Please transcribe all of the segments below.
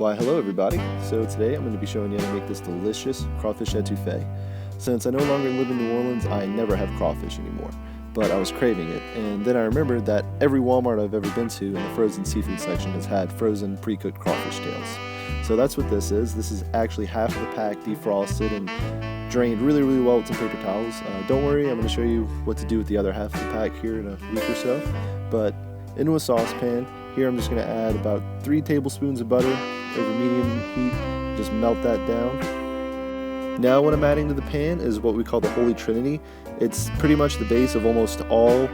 Why, hello everybody. So today I'm going to be showing you how to make this delicious crawfish étouffée. Since I no longer live in New Orleans, I never have crawfish anymore, but I was craving it, and then I remembered that every Walmart I've ever been to in the frozen seafood section has had frozen pre-cooked crawfish tails. So that's what this is. This is actually half of the pack defrosted and drained really well with some paper towels. Don't worry, I'm going to show you what to do with the other half of the pack here in a week or so. But into a saucepan, here I'm just going to add about 3 tablespoons of butter over medium heat. Just melt that down. Now what I'm adding to the pan is what we call the Holy Trinity. It's pretty much the base of almost all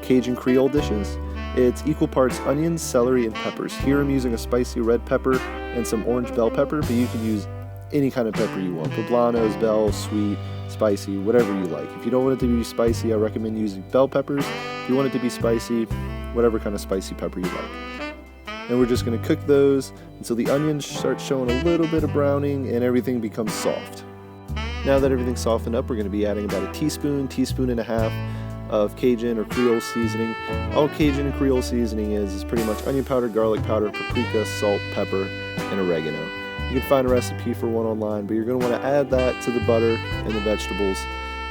Cajun Creole dishes. It's equal parts onions, celery, and peppers. Here I'm using a spicy red pepper and some orange bell pepper, but you can use any kind of pepper you want. Poblanos, bell, sweet, spicy, whatever you like. If you don't want it to be spicy, I recommend using bell peppers. If you want it to be spicy, whatever kind of spicy pepper you like. And we're just going to cook those until the onions start showing a little bit of browning and everything becomes soft. Now that everything's softened up, we're going to be adding about a teaspoon and a half of Cajun or Creole seasoning. All Cajun and Creole seasoning is pretty much onion powder, garlic powder, paprika, salt, pepper, and oregano. You can find a recipe for one online, but you're going to want to add that to the butter and the vegetables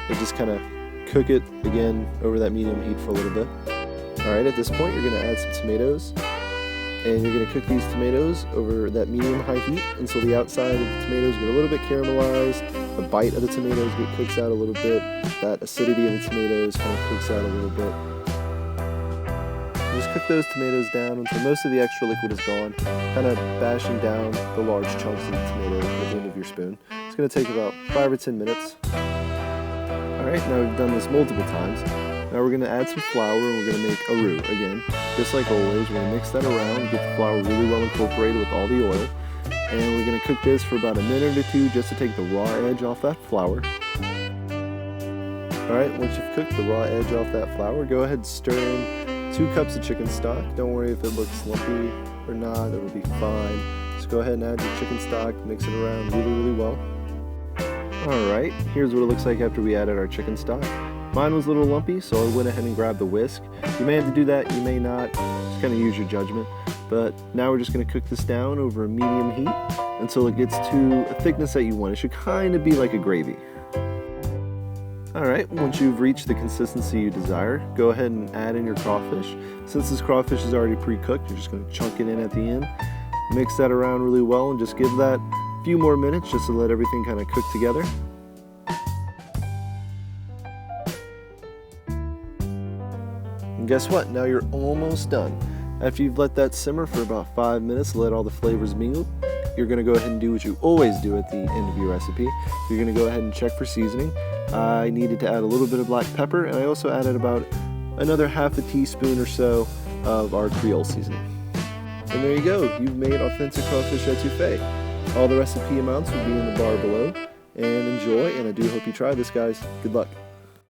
and just kind of cook it again over that medium heat for a little bit. Alright, at this point you're going to add some tomatoes, and you're going to cook these tomatoes over that medium-high heat until the outside of the tomatoes get a little bit caramelized, the bite of the tomatoes get cooked out a little bit, that acidity of the tomatoes kind of cooks out a little bit. Just cook those tomatoes down until most of the extra liquid is gone, kind of bashing down the large chunks of the tomato with the end of your spoon. It's going to take about 5 or 10 minutes. Alright, now we've done this multiple times. Now we're going to add some flour and we're going to make a roux again. Just like always, we're going to mix that around, get the flour really well incorporated with all the oil. And we're going to cook this for about a minute or two just to take the raw edge off that flour. Alright, once you've cooked the raw edge off that flour, go ahead and stir in 2 cups of chicken stock. Don't worry if it looks lumpy or not, it'll be fine. Just go ahead and add your chicken stock, mix it around really well. Alright, here's what it looks like after we added our chicken stock. Mine was a little lumpy, so I went ahead and grabbed the whisk. You may have to do that, you may not, just kind of use your judgment. But now we're just going to cook this down over a medium heat until it gets to a thickness that you want. It should kind of be like a gravy. Alright, once you've reached the consistency you desire, go ahead and add in your crawfish. Since this crawfish is already pre-cooked, you're just going to chunk it in at the end. Mix that around really well and just give that a few more minutes just to let everything kind of cook together. And guess what? Now you're almost done. After you've let that simmer for about 5 minutes, let all the flavors mingle, you're going to go ahead and do what you always do at the end of your recipe. You're going to go ahead and check for seasoning. I needed to add a little bit of black pepper, and I also added about another half a teaspoon or so of our Creole seasoning. And there you go, you've made authentic crawfish étouffée. All the recipe amounts will be in the bar below. And enjoy, and I do hope you try this, guys. Good luck.